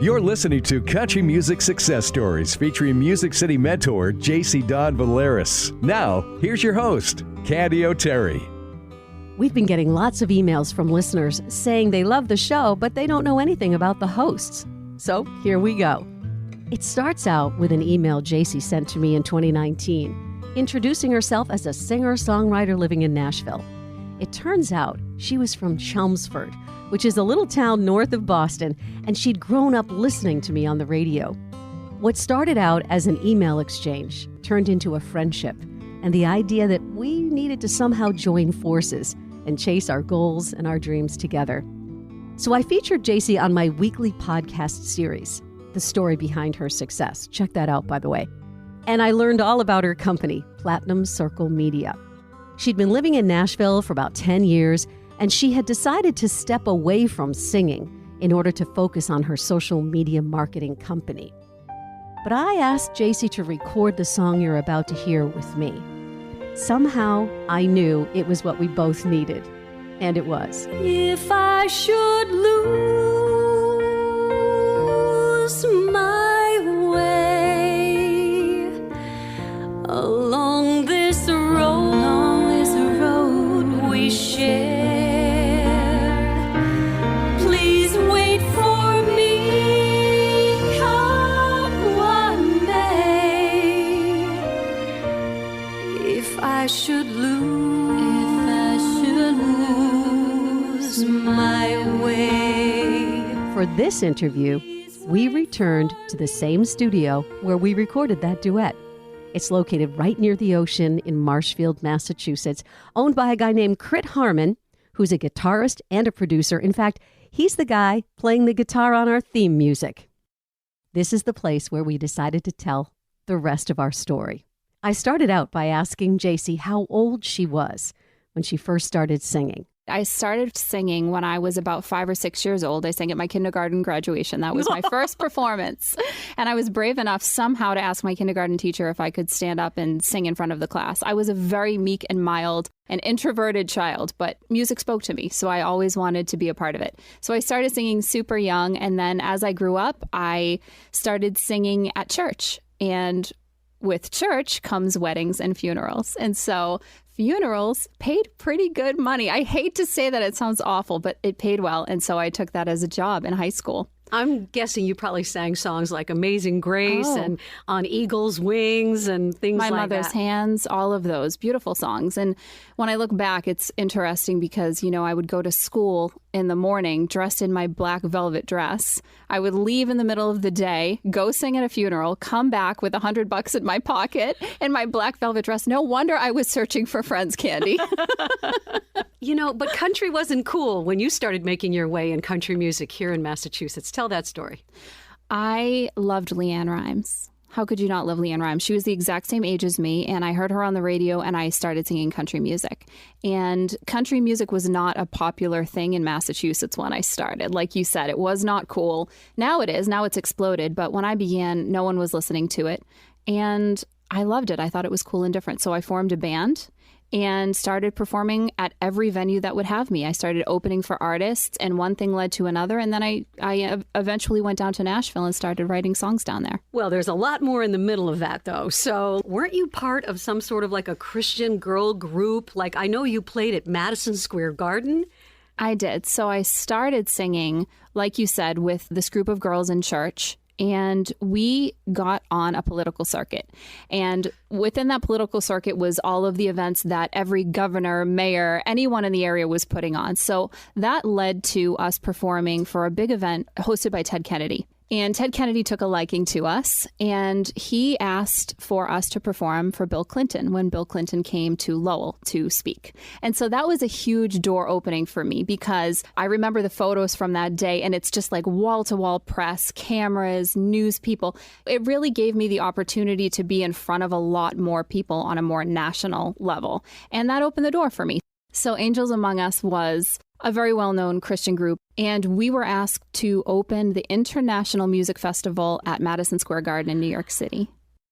You're listening to Country Music Success Stories featuring Music City mentor Jacy Dawn Valeras. Now, here's your host, Candy O'Terry. We've been getting lots of emails from listeners saying they love the show, but they don't know anything about the hosts. So here we go. It starts out with an email Jacy sent to me in 2019, introducing herself as a singer-songwriter living in Nashville. It turns out she was from Chelmsford, which is a little town north of Boston, and she'd grown up listening to me on the radio. What started out as an email exchange turned into a friendship, and the idea that we needed to somehow join forces and chase our goals and our dreams together. So I featured Jacy on my weekly podcast series, The Story Behind Her Success. Check that out, by the way. And I learned all about her company, Platinum Circle Media. She'd been living in Nashville for about 10 years, and she had decided to step away from singing in order to focus on her social media marketing company. But I asked Jacy to record the song you're about to hear with me. Somehow, I knew it was what we both needed, and it was. If I should lose my way along this road we share, please wait for me, come what may. If I should lose my way. For this interview, we returned to the same studio where we recorded that duet. It's located right near the ocean in Marshfield, Massachusetts, owned by a guy named Crit Harmon, who's a guitarist and a producer. In fact, he's the guy playing the guitar on our theme music. This is the place where we decided to tell the rest of our story. I started out by asking Jacy how old she was when she first started singing. I started singing when I was about 5 or 6 years old. I sang at my kindergarten graduation. That was my first performance. And I was brave enough somehow to ask my kindergarten teacher if I could stand up and sing in front of the class. I was a very meek and mild and introverted child, but music spoke to me, so I always wanted to be a part of it. So I started singing super young, and then as I grew up, I started singing at church. And with church comes weddings and funerals. And so funerals paid pretty good money. I hate to say that, it sounds awful, but it paid well. And so I took that as a job in high school. I'm guessing you probably sang songs like Amazing Grace and On Eagle's Wings and things like that. My Mother's Hands, all of those beautiful songs. And when I look back, it's interesting because, you know, I would go to school in the morning dressed in my black velvet dress. I would leave in the middle of the day, go sing at a funeral, come back with $100 in my pocket and my black velvet dress. No wonder I was searching for friends, Candy. You know, but country wasn't cool when you started making your way in country music here in Massachusetts. Tell that story. I loved Leanne Rimes. How could you not love Leanne Rimes? She was the exact same age as me, and I heard her on the radio, and I started singing country music. And country music was not a popular thing in Massachusetts when I started. Like you said, it was not cool. Now it is. Now it's exploded. But when I began, no one was listening to it. And I loved it. I thought it was cool and different. So I formed a band and started performing at every venue that would have me. I started opening for artists, and one thing led to another. And then I eventually went down to Nashville and started writing songs down there. Well, there's a lot more in the middle of that, though. So weren't you part of some sort of like a Christian girl group? Like, I know you played at Madison Square Garden. I did. So I started singing, like you said, with this group of girls in church. And we got on a political circuit. And within that political circuit was all of the events that every governor, mayor, anyone in the area was putting on. So that led to us performing for a big event hosted by Ted Kennedy. And Ted Kennedy took a liking to us, and he asked for us to perform for Bill Clinton when Bill Clinton came to Lowell to speak. And so that was a huge door opening for me, because I remember the photos from that day, and it's just like wall-to-wall press, cameras, news people. It really gave me the opportunity to be in front of a lot more people on a more national level. And that opened the door for me. So Angels Among Us was a very well-known Christian group, and we were asked to open the International Music Festival at Madison Square Garden in New York City.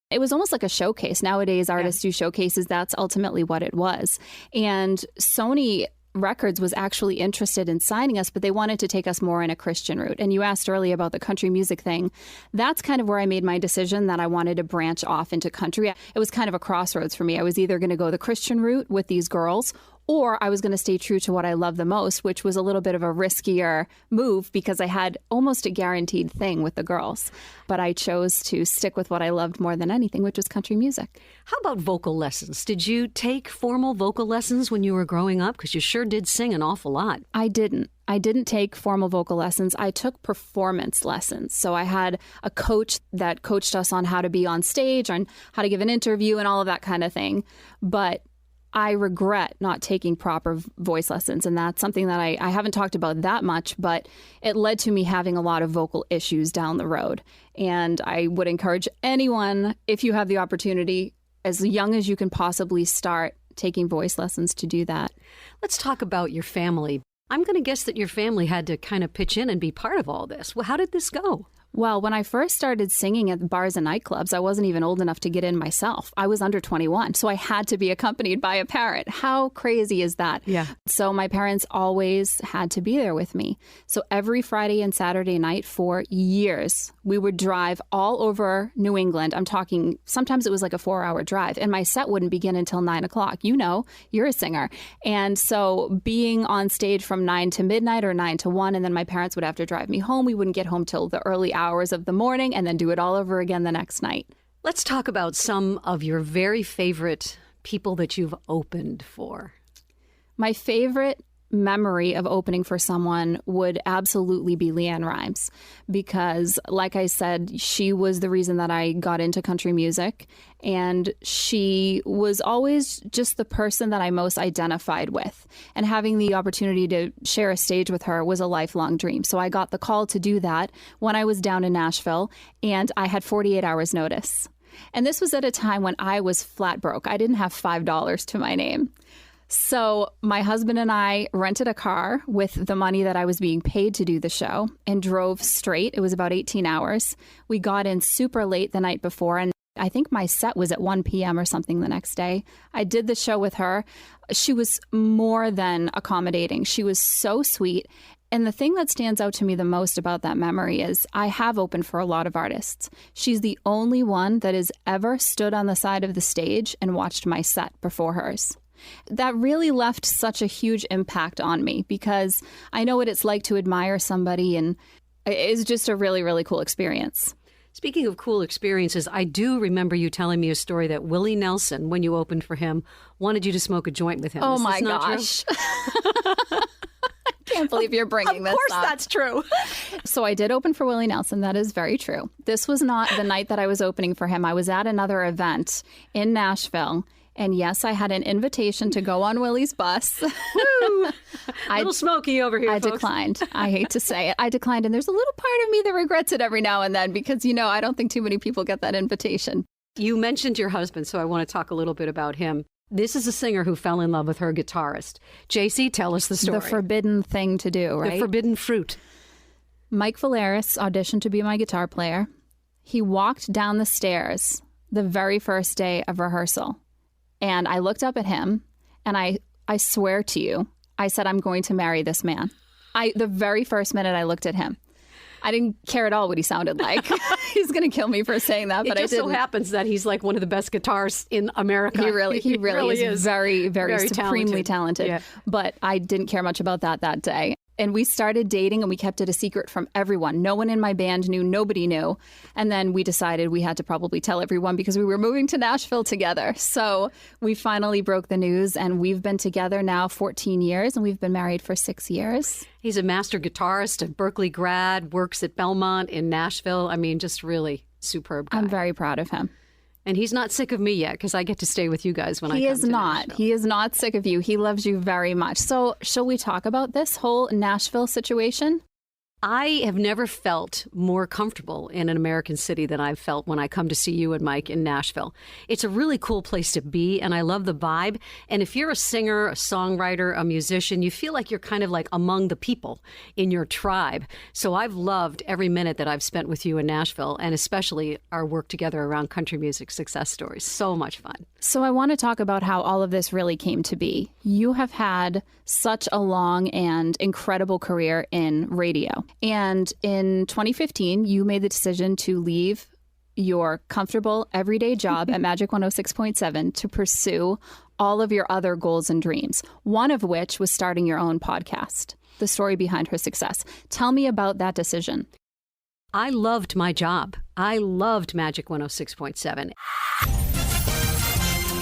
It was almost like a showcase. Nowadays, artists do showcases. That's ultimately what it was. And Sony Records was actually interested in signing us, but they wanted to take us more in a Christian route. And you asked earlier about the country music thing. That's kind of where I made my decision that I wanted to branch off into country. It was kind of a crossroads for me. I was either going to go the Christian route with these girls, or I was going to stay true to what I love the most, which was a little bit of a riskier move because I had almost a guaranteed thing with the girls. But I chose to stick with what I loved more than anything, which was country music. How about vocal lessons? Did you take formal vocal lessons when you were growing up? Because you sure did sing an awful lot. I didn't take formal vocal lessons. I took performance lessons. So I had a coach that coached us on how to be on stage, on how to give an interview and all of that kind of thing. But I regret not taking proper voice lessons, and that's something that I haven't talked about that much, but it led to me having a lot of vocal issues down the road. And I would encourage anyone, if you have the opportunity, as young as you can possibly start taking voice lessons, to do that. Let's talk about your family. I'm going to guess that your family had to kind of pitch in and be part of all this. Well, how did this go? Well, when I first started singing at bars and nightclubs, I wasn't even old enough to get in myself. I was under 21, so I had to be accompanied by a parent. How crazy is that? Yeah. So my parents always had to be there with me. So every Friday and Saturday night for years, we would drive all over New England. I'm talking, sometimes it was like a 4-hour drive, and my set wouldn't begin until 9 o'clock. You know, you're a singer. And so being on stage from 9 to midnight or 9 to 1, and then my parents would have to drive me home. We wouldn't get home till the early hours of the morning and then do it all over again the next night. Let's talk about some of your very favorite people that you've opened for. My favorite memory of opening for someone would absolutely be LeAnn Rimes, because like I said, she was the reason that I got into country music, and she was always just the person that I most identified with, and having the opportunity to share a stage with her was a lifelong dream. So I got the call to do that when I was down in Nashville, and I had 48 hours notice. And this was at a time when I was flat broke. I didn't have $5 to my name. So my husband and I rented a car with the money that I was being paid to do the show and drove straight. It was about 18 hours. We got in super late the night before, and I think my set was at 1 p.m. or something the next day. I did the show with her. She was more than accommodating. She was so sweet. And the thing that stands out to me the most about that memory is I have opened for a lot of artists. She's the only one that has ever stood on the side of the stage and watched my set before hers. That really left such a huge impact on me, because I know what it's like to admire somebody, and it's just a really, really cool experience. Speaking of cool experiences, I do remember you telling me a story that Willie Nelson, when you opened for him, wanted you to smoke a joint with him. Oh, Is my this not gosh. I can't believe you're bringing this up. Of course that's true. So I did open for Willie Nelson. That is very true. This was not the night that I was opening for him. I was at another event in Nashville. And yes, I had an invitation to go on Willie's bus. Woo! A little smoky over here, I folks. declined. I hate to say it. I declined. And there's a little part of me that regrets it every now and then because, you know, I don't think too many people get that invitation. You mentioned your husband, so I want to talk a little bit about him. This is a singer who fell in love with her guitarist. Jacy, tell us the story. The forbidden thing to do, right? The forbidden fruit. Mike Valeras auditioned to be my guitar player. He walked down the stairs the very first day of rehearsal. And I looked up at him, and I swear to you, I said, I'm going to marry this man. The very first minute I looked at him, I didn't care at all what he sounded like. He's going to kill me for saying that, but I didn't. It just so happens that he's like one of the best guitarists in America. He really is very, very supremely talented. Yeah. But I didn't care much about that day. And we started dating, and we kept it a secret from everyone. No one in my band knew. Nobody knew. And then we decided we had to probably tell everyone because we were moving to Nashville together. So we finally broke the news, and we've been together now 14 years, and we've been married for 6 years. He's a master guitarist, a Berkeley grad, works at Belmont in Nashville. I mean, just really superb guy. I'm very proud of him. And he's not sick of me yet because I get to stay with you guys when I come to Nashville. He is not sick of you. He loves you very much. So shall we talk about this whole Nashville situation? I have never felt more comfortable in an American city than I've felt when I come to see you and Mike in Nashville. It's a really cool place to be, and I love the vibe. And if you're a singer, a songwriter, a musician, you feel like you're kind of like among the people in your tribe. So I've loved every minute that I've spent with you in Nashville, and especially our work together around country music success stories. So much fun. So I want to talk about how all of this really came to be. You have had such a long and incredible career in radio. And in 2015, you made the decision to leave your comfortable everyday job at Magic 106.7 to pursue all of your other goals and dreams, one of which was starting your own podcast, The Story Behind Her Success. Tell me about that decision. I loved my job. I loved Magic 106.7.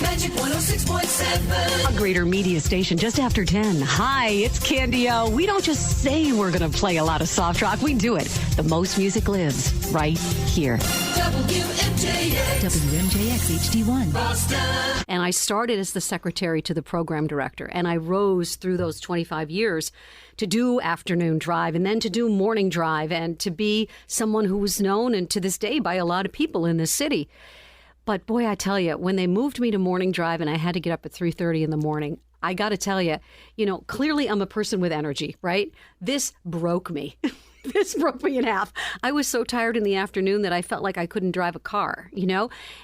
Magic 106.7. A greater media station just after 10. Hi, it's Candy O. We don't just say we're going to play a lot of soft rock. We do it. The most music lives right here. WMJX HD1. Boston. And I started as the secretary to the program director, and I rose through those 25 years to do afternoon drive and then to do morning drive and to be someone who was known and to this day by a lot of people in this city. But boy, I tell you, when they moved me to morning drive and I had to get up at 3:30 in the morning, I got to tell you, clearly I'm a person with energy, right? This broke me. This broke me in half. I was so tired in the afternoon that I felt like I couldn't drive a car,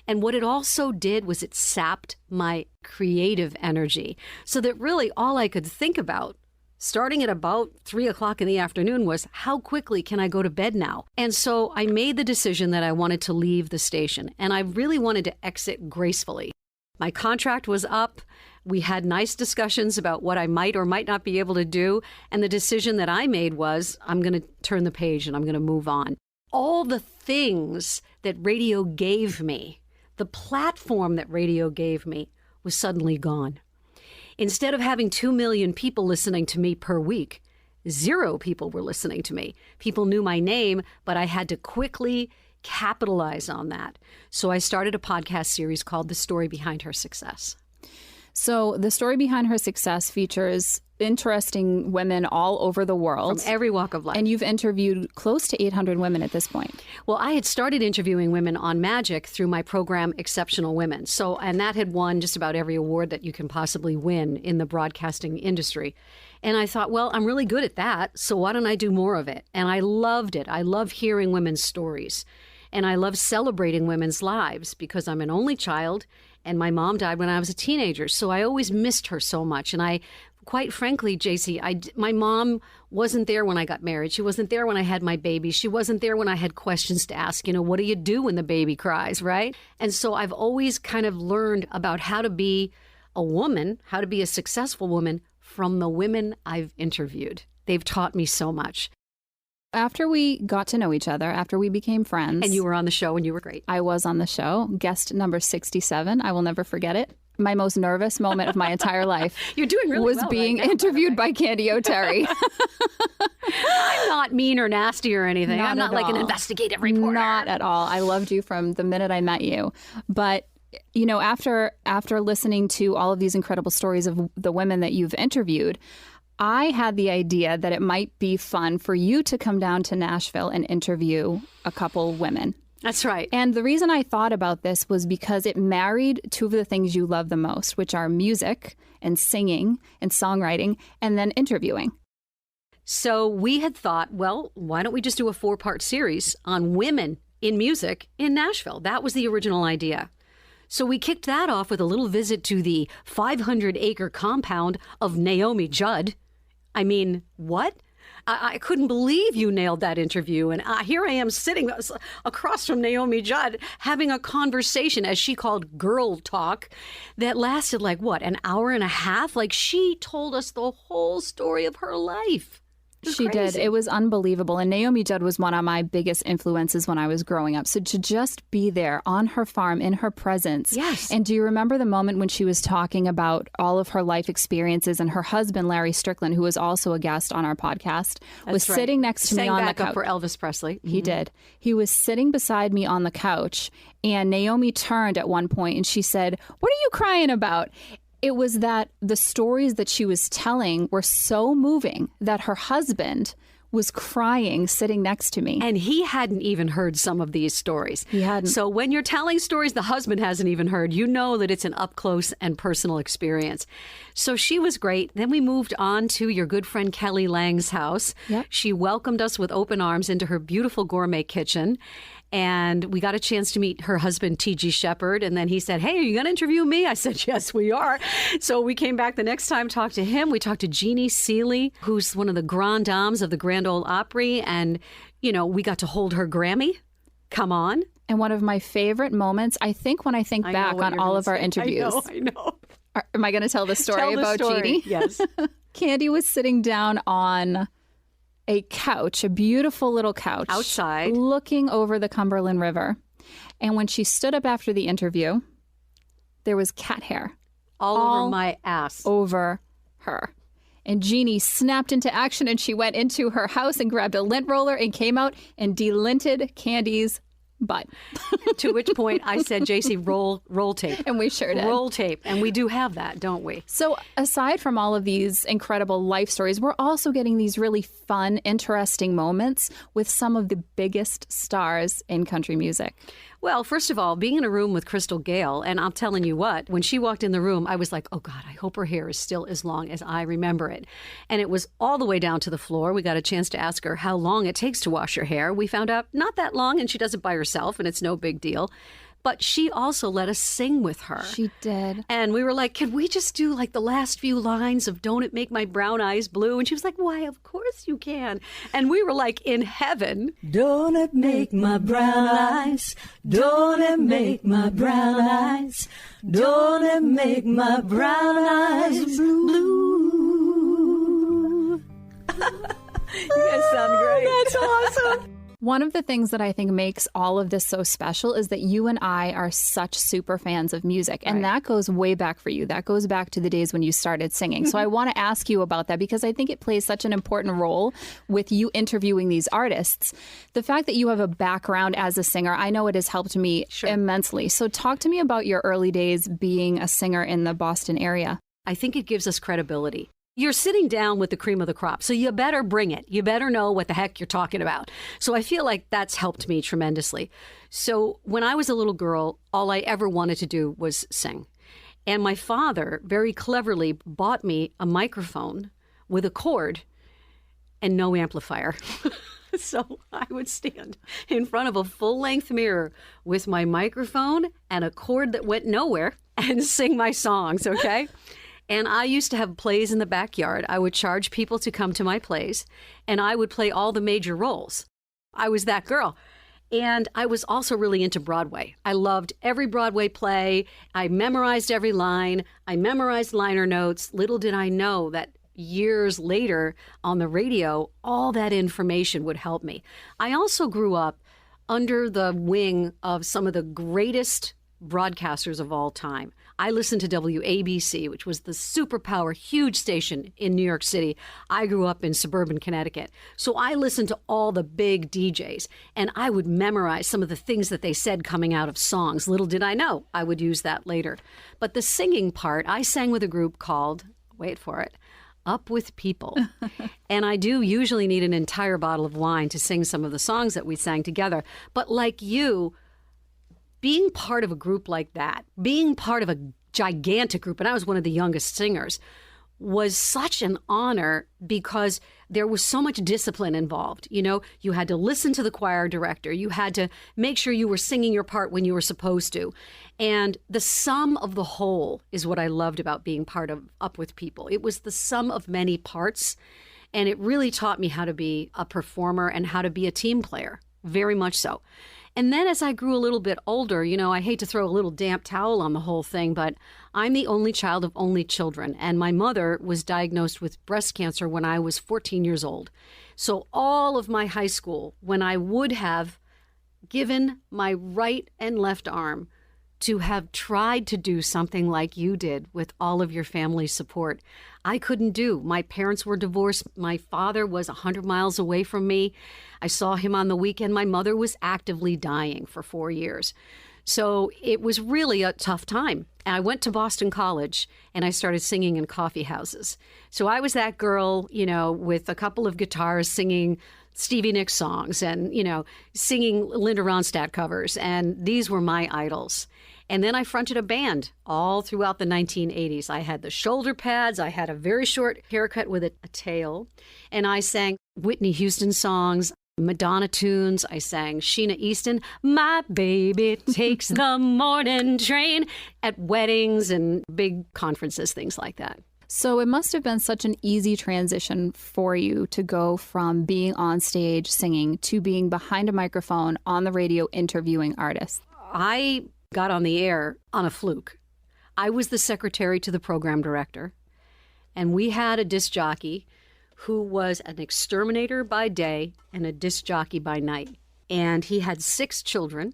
And what it also did was it sapped my creative energy so that really all I could think about starting at about 3 o'clock in the afternoon was how quickly can I go to bed now? And so I made the decision that I wanted to leave the station, and I really wanted to exit gracefully. My contract was up. We had nice discussions about what I might or might not be able to do. And the decision that I made was I'm going to turn the page and I'm going to move on. All the things that radio gave me, the platform that radio gave me, was suddenly gone. Instead of having 2 million people listening to me per week, 0 people were listening to me. People knew my name, but I had to quickly capitalize on that. So I started a podcast series called The Story Behind Her Success. So The Story Behind Her Success features interesting women all over the world. From every walk of life. And you've interviewed close to 800 women at this point. Well, I had started interviewing women on Magic through my program, Exceptional Women. And that had won just about every award that you can possibly win in the broadcasting industry. And I thought, well, I'm really good at that, so why don't I do more of it? And I loved it. I love hearing women's stories. And I love celebrating women's lives because I'm an only child and my mom died when I was a teenager. So I always missed her so much. And quite frankly, Jacy, my mom wasn't there when I got married. She wasn't there when I had my baby. She wasn't there when I had questions to ask. What do you do when the baby cries, right? And so I've always kind of learned about how to be a woman, how to be a successful woman from the women I've interviewed. They've taught me so much. After we got to know each other, after we became friends. And you were on the show and you were great. I was on the show, guest number 67. I will never forget it. My most nervous moment of my entire life. You're doing really was well being right now, interviewed by Candy O'Terry. I'm not mean or nasty or anything. I'm not like an investigative reporter. Not at all. I loved you from the minute I met you. But after listening to all of these incredible stories of the women that you've interviewed, I had the idea that it might be fun for you to come down to Nashville and interview a couple women. That's right. And the reason I thought about this was because it married two of the things you love the most, which are music and singing and songwriting, and then interviewing. So we had thought, well, why don't we just do a 4-part series on women in music in Nashville? That was the original idea. So we kicked that off with a little visit to the 500-acre compound of Naomi Judd. I mean, what? I couldn't believe you nailed that interview. And here I am sitting across from Naomi Judd having a conversation, as she called girl talk, that lasted an hour and a half? She told us the whole story of her life. She did. It was unbelievable. And Naomi Judd was one of my biggest influences when I was growing up. So to just be there on her farm, in her presence. Yes. And do you remember the moment when she was talking about all of her life experiences, and her husband, Larry Strickland, who was also a guest on our podcast, was sitting next to me on the couch. Sang back up for Elvis Presley. He did. He was sitting beside me on the couch, and Naomi turned at one point and she said, "What are you crying about?" It was that the stories that she was telling were so moving that her husband was crying sitting next to me. And he hadn't even heard some of these stories. He hadn't. So when you're telling stories the husband hasn't even heard, you know that it's an up close and personal experience. So she was great. Then we moved on to your good friend Kelly Lang's house. Yep. She welcomed us with open arms into her beautiful gourmet kitchen. And we got a chance to meet her husband, T.G. Shepard. And then he said, hey, are you going to interview me? I said, yes, we are. So we came back the next time, talked to him. We talked to Jeannie Seeley, who's one of the grand dames of the Grand Ole Opry. And, you know, we got to hold her Grammy. Come on. And one of my favorite moments, I think when I think back on all of our interviews. I know. Am I going to tell the story about Jeannie? Yes. Candy was sitting down on a couch, a beautiful little couch. Outside. Looking over the Cumberland River. And when she stood up after the interview, there was cat hair. All over my ass. Over her. And Jeannie snapped into action and she went into her house and grabbed a lint roller and came out and delinted Candy's butt. To which point I said, JC, roll tape. And we sure did. Roll tape. And we do have that, don't we? So aside from all of these incredible life stories, we're also getting these really fun, interesting moments with some of the biggest stars in country music. Well, first of all, being in a room with Crystal Gayle, and I'm telling you what, when she walked in the room, I was like, oh, God, I hope her hair is still as long as I remember it. And it was all the way down to the floor. We got a chance to ask her how long it takes to wash her hair. We found out not that long, and she does it by herself, and it's no big deal. But she also let us sing with her. She did. And we were like, can we just do like the last few lines of Don't It Make My Brown Eyes Blue? And she was like, why, of course you can. And we were like in heaven. Don't it make my brown eyes, don't it make my brown eyes, don't it make my brown eyes blue. You guys sound great. That's awesome. One of the things that I think makes all of this so special is that you and I are such super fans of music. And that goes way back for you. That goes back to the days when you started singing. So I want to ask you about that because I think it plays such an important role with you interviewing these artists. The fact that you have a background as a singer, I know it has helped me immensely. So talk to me about your early days being a singer in the Boston area. I think it gives us credibility. You're sitting down with the cream of the crop, so you better bring it. You better know what the heck you're talking about. So I feel like that's helped me tremendously. So when I was a little girl, all I ever wanted to do was sing. And my father very cleverly bought me a microphone with a cord and no amplifier. So I would stand in front of a full-length mirror with my microphone and a cord that went nowhere and sing my songs, okay? And I used to have plays in the backyard. I would charge people to come to my plays, and I would play all the major roles. I was that girl. And I was also really into Broadway. I loved every Broadway play. I memorized every line. I memorized liner notes. Little did I know that years later on the radio, all that information would help me. I also grew up under the wing of some of the greatest broadcasters of all time. I listened to WABC, which was the superpower, huge station in New York City. I grew up in suburban Connecticut. So I listened to all the big DJs, and I would memorize some of the things that they said coming out of songs. Little did I know I would use that later. But the singing part, I sang with a group called, wait for it, Up With People. And I do usually need an entire bottle of wine to sing some of the songs that we sang together. But like you, being part of a group like that, being part of a gigantic group, and I was one of the youngest singers, was such an honor because there was so much discipline involved. You know, you had to listen to the choir director. You had to make sure you were singing your part when you were supposed to. And the sum of the whole is what I loved about being part of Up With People. It was the sum of many parts, and it really taught me how to be a performer and how to be a team player, very much so. And then as I grew a little bit older, you know, I hate to throw a little damp towel on the whole thing, but I'm the only child of only children. And my mother was diagnosed with breast cancer when I was 14 years old. So all of my high school, when I would have given my right and left arm to have tried to do something like you did with all of your family's support, I couldn't do. My parents were divorced. My father was 100 miles away from me. I saw him on the weekend. My mother was actively dying for 4 years. So it was really a tough time. I went to Boston College and I started singing in coffee houses. So I was that girl, with a couple of guitars singing Stevie Nicks songs and, singing Linda Ronstadt covers. And these were my idols. And then I fronted a band all throughout the 1980s. I had the shoulder pads. I had a very short haircut with a tail. And I sang Whitney Houston songs, Madonna tunes. I sang Sheena Easton, My Baby Takes the Morning Train, at weddings and big conferences, things like that. So it must have been such an easy transition for you to go from being on stage singing to being behind a microphone on the radio interviewing artists. I got on the air on a fluke. I was the secretary to the program director, and we had a disc jockey who was an exterminator by day and a disc jockey by night. And he had 6 children,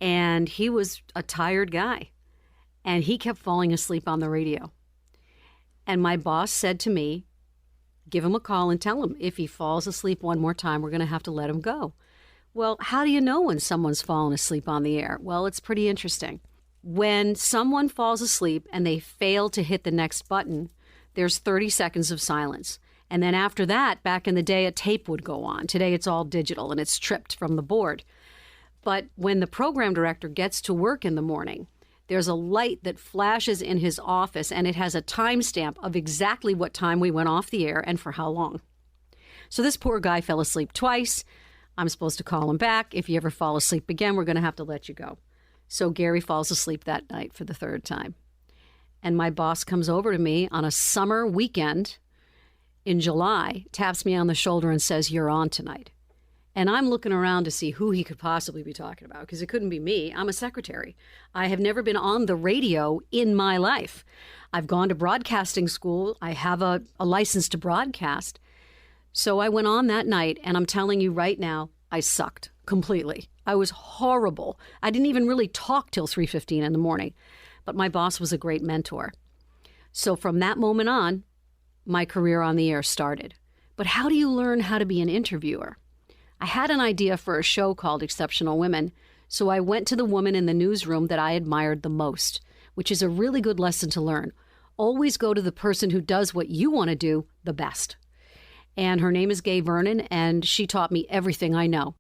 and he was a tired guy, and he kept falling asleep on the radio. And my boss said to me, give him a call and tell him if he falls asleep one more time, we're going to have to let him go. Well, how do you know when someone's fallen asleep on the air? Well, it's pretty interesting. When someone falls asleep and they fail to hit the next button, there's 30 seconds of silence. And then after that, back in the day, a tape would go on. Today, it's all digital and it's stripped from the board. But when the program director gets to work in the morning, there's a light that flashes in his office, and it has a timestamp of exactly what time we went off the air and for how long. So this poor guy fell asleep twice. I'm supposed to call him back. If you ever fall asleep again, we're going to have to let you go. So Gary falls asleep that night for the 3rd time. And my boss comes over to me on a summer weekend in July, taps me on the shoulder and says, you're on tonight. And I'm looking around to see who he could possibly be talking about, because it couldn't be me. I'm a secretary. I have never been on the radio in my life. I've gone to broadcasting school. I have a license to broadcast. So I went on that night, and I'm telling you right now, I sucked completely. I was horrible. I didn't even really talk till 3:15 in the morning. But my boss was a great mentor. So from that moment on, my career on the air started. But how do you learn how to be an interviewer? I had an idea for a show called Exceptional Women, so I went to the woman in the newsroom that I admired the most, which is a really good lesson to learn. Always go to the person who does what you want to do the best. And her name is Gay Vernon, and she taught me everything I know.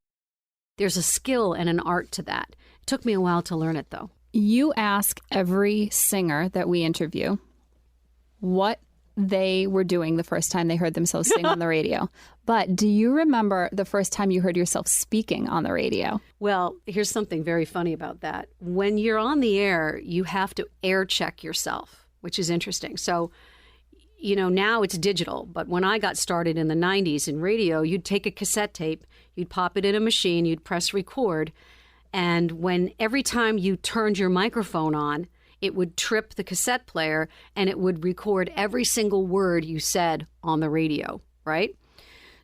There's a skill and an art to that. It took me a while to learn it, though. You ask every singer that we interview what they were doing the first time they heard themselves sing on the radio. But do you remember the first time you heard yourself speaking on the radio? Well, here's something very funny about that. When you're on the air, you have to air check yourself, which is interesting. So, now it's digital, but when I got started in the 90s in radio, you'd take a cassette tape, you'd pop it in a machine, you'd press record, and every time you turned your microphone on, it would trip the cassette player and it would record every single word you said on the radio, right?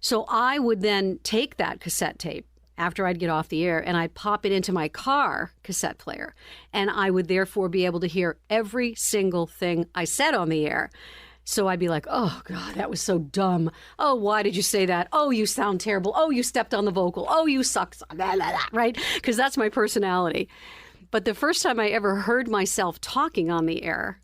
So I would then take that cassette tape after I'd get off the air and I'd pop it into my car cassette player. And I would therefore be able to hear every single thing I said on the air. So I'd be like, oh, God, that was so dumb. Oh, why did you say that? Oh, you sound terrible. Oh, you stepped on the vocal. Oh, you suck. Blah, blah, blah, right? Because that's my personality. But the first time I ever heard myself talking on the air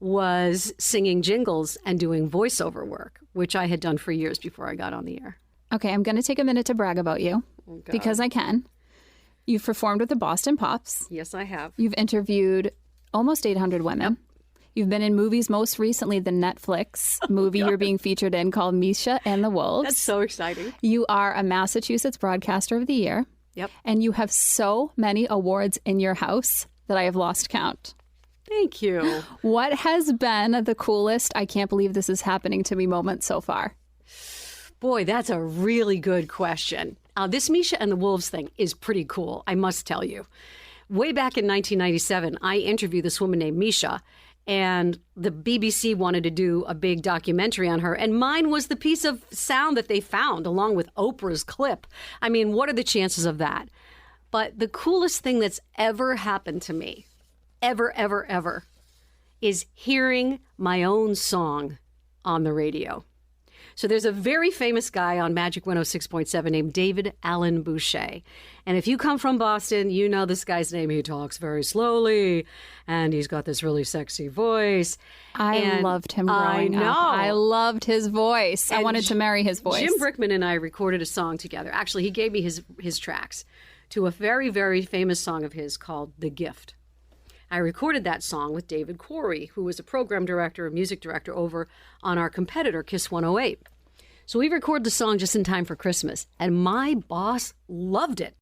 was singing jingles and doing voiceover work, which I had done for years before I got on the air. Okay, I'm going to take a minute to brag about you because I can. You've performed with the Boston Pops. Yes, I have. You've interviewed almost 800 women. Yep. You've been in movies, most recently the Netflix movie you're being featured in called Misha and the Wolves. That's so exciting. You are a Massachusetts Broadcaster of the Year. Yep. And you have so many awards in your house that I have lost count. Thank you. What has been the coolest, I can't believe this is happening to me moment so far? Boy, that's a really good question. This Misha and the Wolves thing is pretty cool, I must tell you. Way back in 1997, I interviewed this woman named Misha, and the BBC wanted to do a big documentary on her, and mine was the piece of sound that they found along with Oprah's clip. I mean, what are the chances of that? But the coolest thing that's ever happened to me, ever, is hearing my own song on the radio. So there's a very famous guy on Magic 106.7 named David Allen Boucher. And if you come from Boston, you know this guy's name. He talks very slowly, and he's got this really sexy voice. I loved him growing up. I loved his voice. I wanted to marry his voice. Jim Brickman and I recorded a song together. Actually, he gave me his tracks to a very, very famous song of his called The Gift. I recorded that song with David Quarry, who was a program director, a music director over on our competitor, Kiss 108. So we recorded the song just in time for Christmas, and my boss loved it.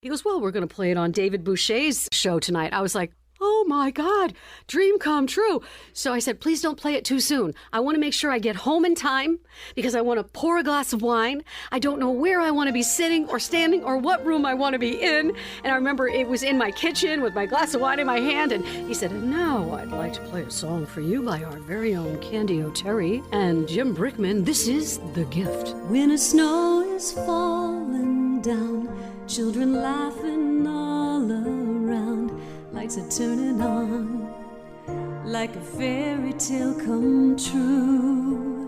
He goes, well, we're going to play it on David Boucher's show tonight. I was like, oh my God, dream come true. So I said, please don't play it too soon. I want to make sure I get home in time because I want to pour a glass of wine. I don't know where I want to be sitting or standing or what room I want to be in. And I remember it was in my kitchen with my glass of wine in my hand. And he said, and now I'd like to play a song for you by our very own Candy O'Terry and Jim Brickman. This is The Gift. Winter snow is falling down, children laughing all around. Lights are turning on, like a fairy tale come true.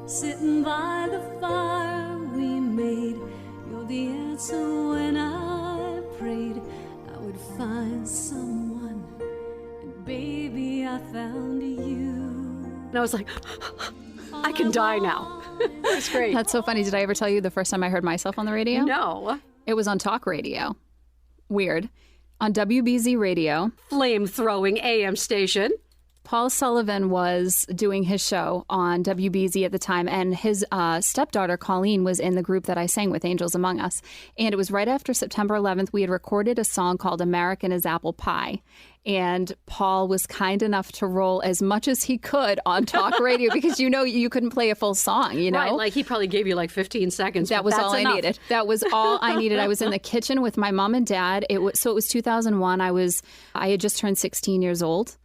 Sitting by the fire we made, you're the answer when I prayed I would find someone, and baby I found you. And I was like, I can die now. It was great. That's so funny. Did I ever tell you the first time I heard myself on the radio? No. It was on talk radio. Weird. On WBZ radio. Flame-throwing AM station. Paul Sullivan was doing his show on WBZ at the time, and his stepdaughter, Colleen, was in the group that I sang with, Angels Among Us. And it was right after September 11th. We had recorded a song called American is Apple Pie. And Paul was kind enough to roll as much as he could on talk radio because, you couldn't play a full song, Right, like he probably gave you like 15 seconds. That was all I needed. That was all I needed. I was in the kitchen with my mom and dad. It was 2001. I had just turned 16 years old,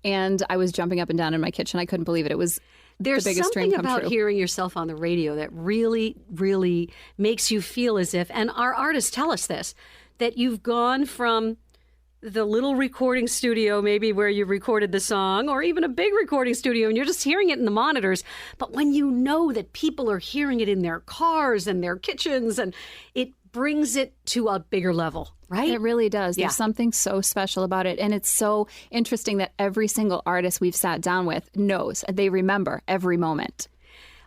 and I was jumping up and down in my kitchen. I couldn't believe it. It was There's the biggest dream something come about true. hearing yourself on the radio that really, really makes you feel as if, and our artists tell us this, that you've gone from the little recording studio, maybe where you recorded the song, or even a big recording studio, and you're just hearing it in the monitors. But when you know that people are hearing it in their cars and their kitchens, and it brings it to a bigger level, right? It really does. Yeah. There's something so special about it. And it's so interesting that every single artist we've sat down with knows, they remember every moment.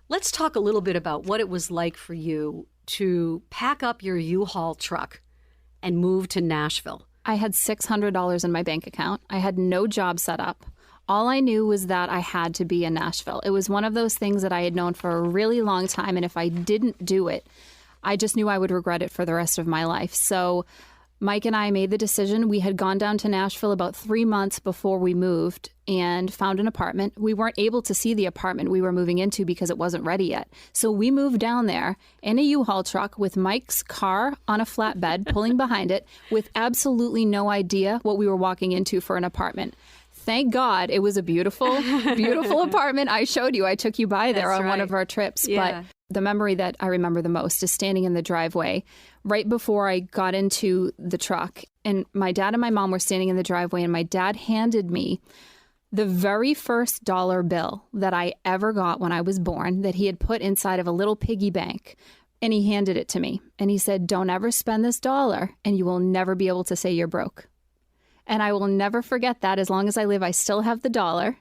Let's talk a little bit about what it was like for you to pack up your U-Haul truck and move to Nashville. I had $600 in my bank account. I had no job set up. All I knew was that I had to be in Nashville. It was one of those things that I had known for a really long time. And if I didn't do it, I just knew I would regret it for the rest of my life. So Mike and I made the decision. We had gone down to Nashville about 3 months before we moved and found an apartment. We weren't able to see the apartment we were moving into because it wasn't ready yet. So we moved down there in a U-Haul truck with Mike's car on a flatbed pulling behind it with absolutely no idea what we were walking into for an apartment. Thank God it was a beautiful, beautiful apartment. I showed you. I took you by there on one of our trips. Yeah. But the memory that I remember the most is standing in the driveway right before I got into the truck. And my dad and my mom were standing in the driveway, and my dad handed me the very first dollar bill that I ever got when I was born that he had put inside of a little piggy bank. And he handed it to me. And he said, don't ever spend this dollar, and you will never be able to say you're broke. And I will never forget that. As long as I live, I still have the dollar.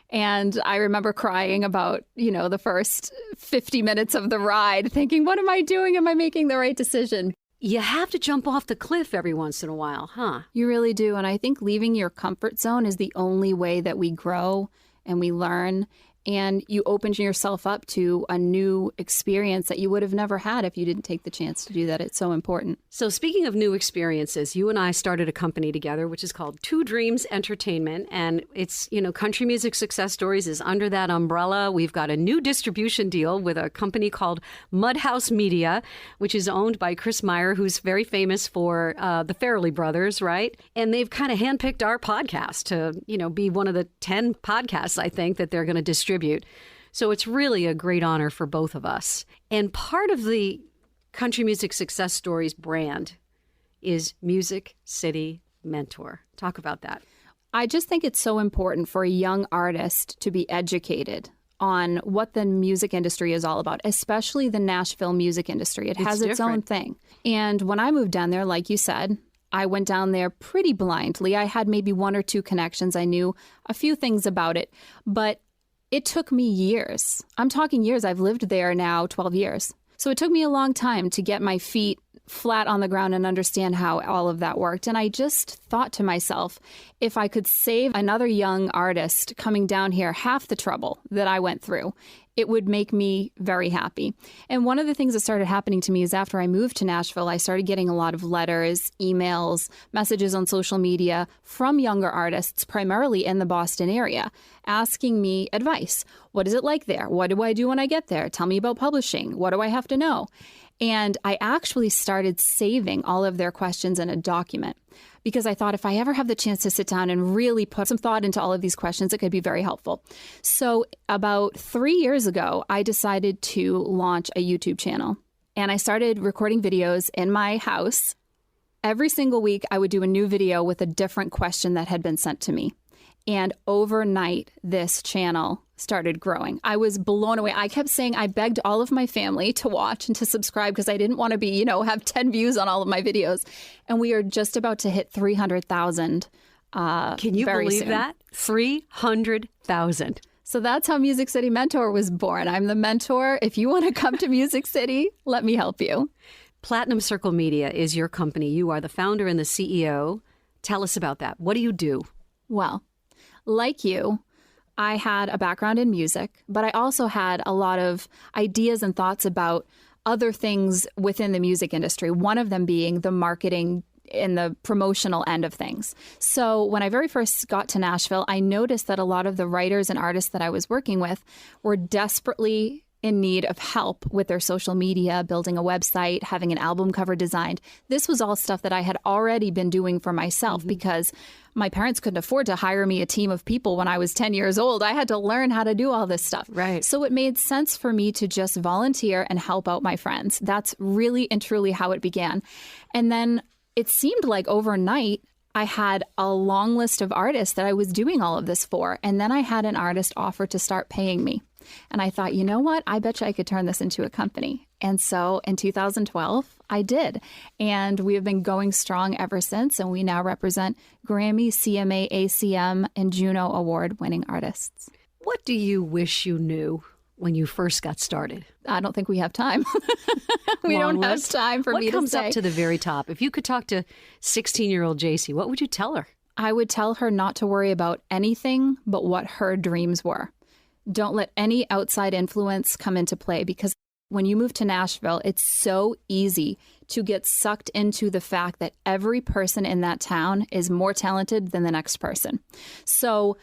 And I remember crying about, the first 50 minutes of the ride, thinking, what am I doing? Am I making the right decision? You have to jump off the cliff every once in a while, huh? You really do. And I think leaving your comfort zone is the only way that we grow and we learn. And you open yourself up to a new experience that you would have never had if you didn't take the chance to do that. It's so important. So speaking of new experiences, you and I started a company together, which is called Two Dreams Entertainment. And it's, Country Music Success Stories is under that umbrella. We've got a new distribution deal with a company called Mudhouse Media, which is owned by Chris Meyer, who's very famous for the Farrelly Brothers, right? And they've kind of handpicked our podcast to, be one of the 10 podcasts, I think, that they're going to distribute. So it's really a great honor for both of us. And part of the Country Music Success Stories brand is Music City Mentor. Talk about that. I just think it's so important for a young artist to be educated on what the music industry is all about, especially the Nashville music industry. It has its own thing. And when I moved down there, like you said, I went down there pretty blindly. I had maybe one or two connections. I knew a few things about it, but it took me years. I'm talking years. I've lived there now 12 years. So it took me a long time to get my feet flat on the ground and understand how all of that worked. And I just thought to myself, if I could save another young artist coming down here half the trouble that I went through, it would make me very happy. And one of the things that started happening to me is after I moved to Nashville, I started getting a lot of letters, emails, messages on social media from younger artists, primarily in the Boston area, asking me advice. What is it like there? What do I do when I get there? Tell me about publishing. What do I have to know? And I actually started saving all of their questions in a document because I thought if I ever have the chance to sit down and really put some thought into all of these questions, it could be very helpful. So about 3 years ago, I decided to launch a YouTube channel. And I started recording videos in my house. Every single week, I would do a new video with a different question that had been sent to me. And overnight, this channel started growing. I was blown away. I kept saying, I begged all of my family to watch and to subscribe because I didn't want to be, have 10 views on all of my videos. And we are just about to hit 300,000 Can you very believe soon. that? 300,000. So that's how Music City Mentor was born. I'm the mentor. If you want to come to Music City, let me help you. Platinum Circle Media is your company. You are the founder and the CEO. Tell us about that. What do you do? Well, like you, I had a background in music, but I also had a lot of ideas and thoughts about other things within the music industry, one of them being the marketing and the promotional end of things. So when I very first got to Nashville, I noticed that a lot of the writers and artists that I was working with were desperately in need of help with their social media, building a website, having an album cover designed. This was all stuff that I had already been doing for myself because my parents couldn't afford to hire me a team of people when I was 10 years old. I had to learn how to do all this stuff. Right. So it made sense for me to just volunteer and help out my friends. That's really and truly how it began. And then it seemed like overnight, I had a long list of artists that I was doing all of this for. And then I had an artist offer to start paying me. And I thought, you know what? I bet you I could turn this into a company. And so in 2012, I did. And we have been going strong ever since. And we now represent Grammy, CMA, ACM, and Juno Award-winning artists. What do you wish you knew when you first got started? I don't think we have time. We don't have time for me to say. What comes up to the very top? If you could talk to 16-year-old Jacy, what would you tell her? I would tell her not to worry about anything but what her dreams were. Don't let any outside influence come into play because when you move to Nashville, it's so easy to get sucked into the fact that every person in that town is more talented than the next person. So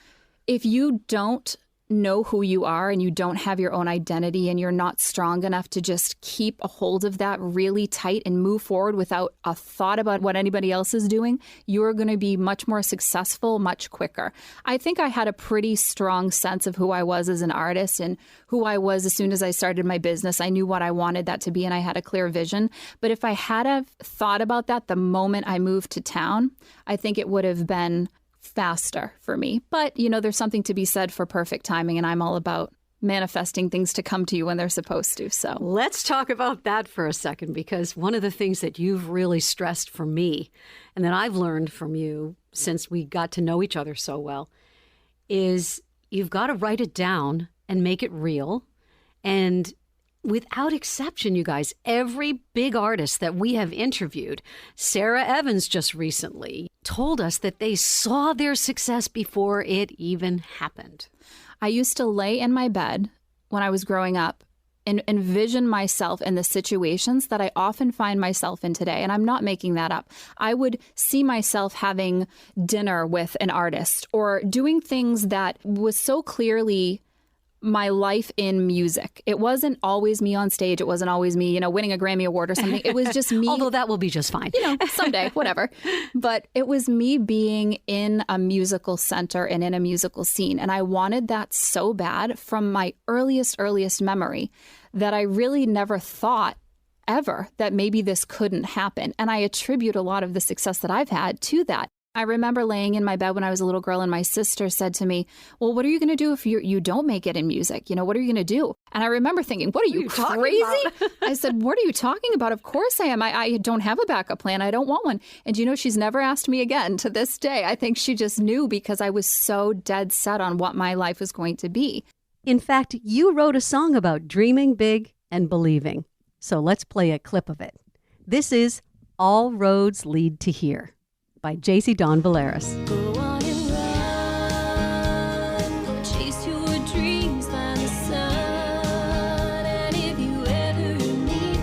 if you don't know who you are and you don't have your own identity and you're not strong enough to just keep a hold of that really tight and move forward without a thought about what anybody else is doing, you're going to be much more successful much quicker. I think I had a pretty strong sense of who I was as an artist and who I was as soon as I started my business. I knew what I wanted that to be and I had a clear vision. But if I had have thought about that the moment I moved to town, I think it would have been faster for me. But, there's something to be said for perfect timing, and I'm all about manifesting things to come to you when they're supposed to. So let's talk about that for a second, because one of the things that you've really stressed for me and that I've learned from you since we got to know each other so well is you've got to write it down and make it real. And without exception, you guys, every big artist that we have interviewed, Sarah Evans just recently told us that they saw their success before it even happened. I used to lay in my bed when I was growing up and envision myself in the situations that I often find myself in today. And I'm not making that up. I would see myself having dinner with an artist or doing things that was so clearly my life in music. It wasn't always me on stage. It wasn't always me, winning a Grammy Award or something. It was just me. Although that will be just fine. Someday, whatever. But it was me being in a musical center and in a musical scene. And I wanted that so bad from my earliest memory that I really never thought ever that maybe this couldn't happen. And I attribute a lot of the success that I've had to that. I remember laying in my bed when I was a little girl and my sister said to me, well, what are you going to do if you don't make it in music? What are you going to do? And I remember thinking, what are you crazy? I said, what are you talking about? Of course I am. I don't have a backup plan. I don't want one. And she's never asked me again to this day. I think she just knew because I was so dead set on what my life was going to be. In fact, you wrote a song about dreaming big and believing. So let's play a clip of it. This is All Roads Lead to Here by Jacy Dawn Valeras. Go on and run, chase your dreams by the sun. And if you ever need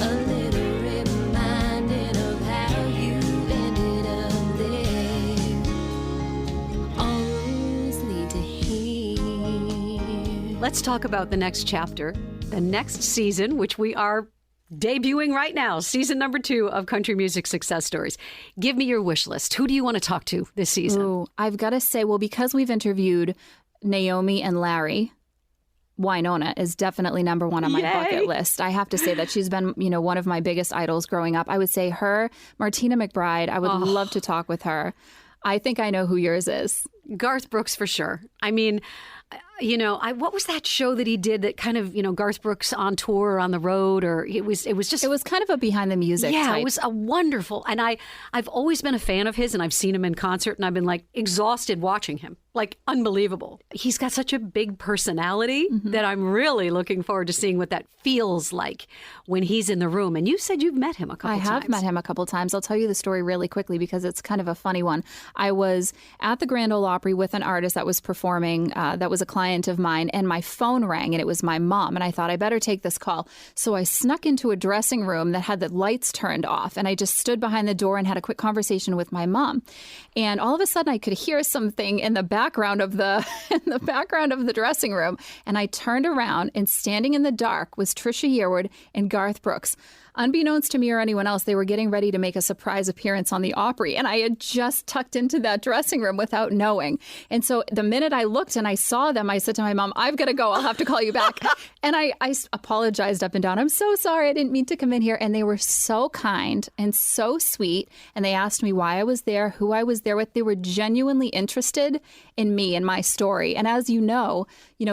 a little reminding of how you ended up there, all roads lead to here. Let's talk about the next chapter, the next season, which we are debuting right now, season number 2 of Country Music Success Stories. Give me your wish list. Who do you want to talk to this season? Ooh, I've got to say, well, because we've interviewed Naomi and Larry, Wynonna is definitely number 1 on my bucket list. I have to say that she's been, one of my biggest idols growing up. I would say her, Martina McBride. I would love to talk with her. I think I know who yours is. Garth Brooks for sure. I mean, what was that show that he did that kind of, Garth Brooks on tour or on the road, or it was kind of a behind the music type. It was a wonderful, and I've always been a fan of his, and I've seen him in concert, and I've been like exhausted watching him, like unbelievable. He's got such a big personality that I'm really looking forward to seeing what that feels like when he's in the room. And you said you've met him a couple times. I have met him a couple times. I'll tell you the story really quickly because it's kind of a funny one. I was at the Grand Ole Opry with an artist that was performing, that was a client of mine, and my phone rang, and it was my mom, and I thought I better take this call. So I snuck into a dressing room that had the lights turned off, and I just stood behind the door and had a quick conversation with my mom. And all of a sudden I could hear something in the background of the dressing room, and I turned around, and standing in the dark was Trisha Yearwood and Garth Brooks. Unbeknownst to me or anyone else, they were getting ready to make a surprise appearance on the Opry, and I had just tucked into that dressing room without knowing. And so the minute I looked and I saw them, I said to my mom, I've got to go. I'll have to call you back. And I apologized up and down. I'm so sorry. I didn't mean to come in here. And they were so kind and so sweet. And they asked me why I was there, who I was there with. They were genuinely interested in me and my story. And as you know,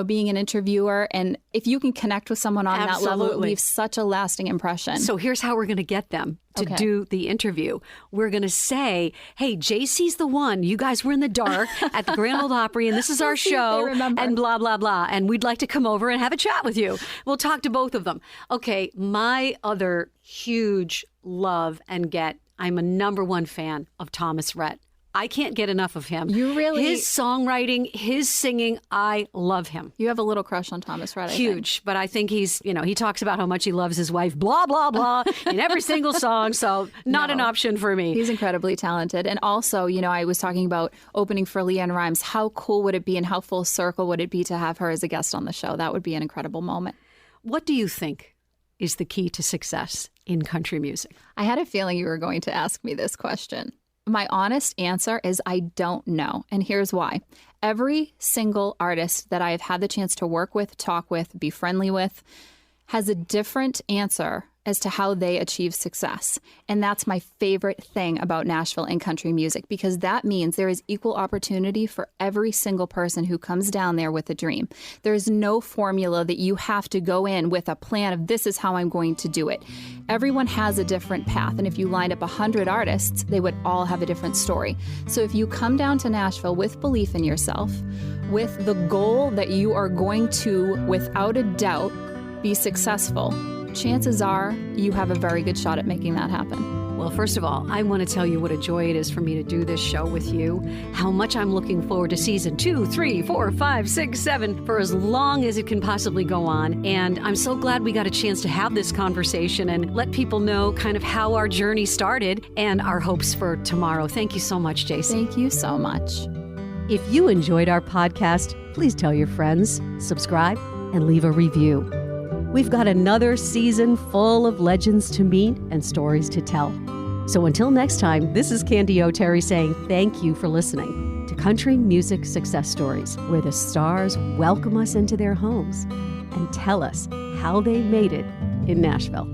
being an interviewer, and if you can connect with someone on that level, it leaves such a lasting impression. So here's how we're going to get them to do the interview. We're going to say, hey, JC's the one. You guys were in the dark at the Grand Ole Opry, and this is our show, and blah, blah, blah. And we'd like to come over and have a chat with you. We'll talk to both of them. Okay, my other huge love and I'm a number 1 fan of Thomas Rhett. I can't get enough of him. You really? His songwriting, his singing, I love him. You have a little crush on Thomas Rhett, Huge, but I think he's, he talks about how much he loves his wife, blah, blah, blah, in every single song, so not an option for me. He's incredibly talented. And also, I was talking about opening for LeAnn Rimes. How cool would it be and how full circle would it be to have her as a guest on the show? That would be an incredible moment. What do you think is the key to success in country music? I had a feeling you were going to ask me this question. My honest answer is I don't know. And here's why. Every single artist that I have had the chance to work with, talk with, be friendly with, has a different answer as to how they achieve success. And that's my favorite thing about Nashville and country music, because that means there is equal opportunity for every single person who comes down there with a dream. There's no formula that you have to go in with a plan of this is how I'm going to do it. Everyone has a different path. And if you lined up 100 artists, they would all have a different story. So if you come down to Nashville with belief in yourself, with the goal that you are going to, without a doubt, be successful, chances are you have a very good shot at making that happen. Well, first of all, I want to tell you what a joy it is for me to do this show with you, how much I'm looking forward to season 2, 3, 4, 5, 6, 7, for as long as it can possibly go on. And I'm so glad we got a chance to have this conversation and let people know kind of how our journey started and our hopes for tomorrow. Thank you so much, Jacy. Thank you so much. If you enjoyed our podcast, please tell your friends, subscribe, and leave a review. We've got another season full of legends to meet and stories to tell. So until next time, this is Candy O'Terry saying thank you for listening to Country Music Success Stories, where the stars welcome us into their homes and tell us how they made it in Nashville.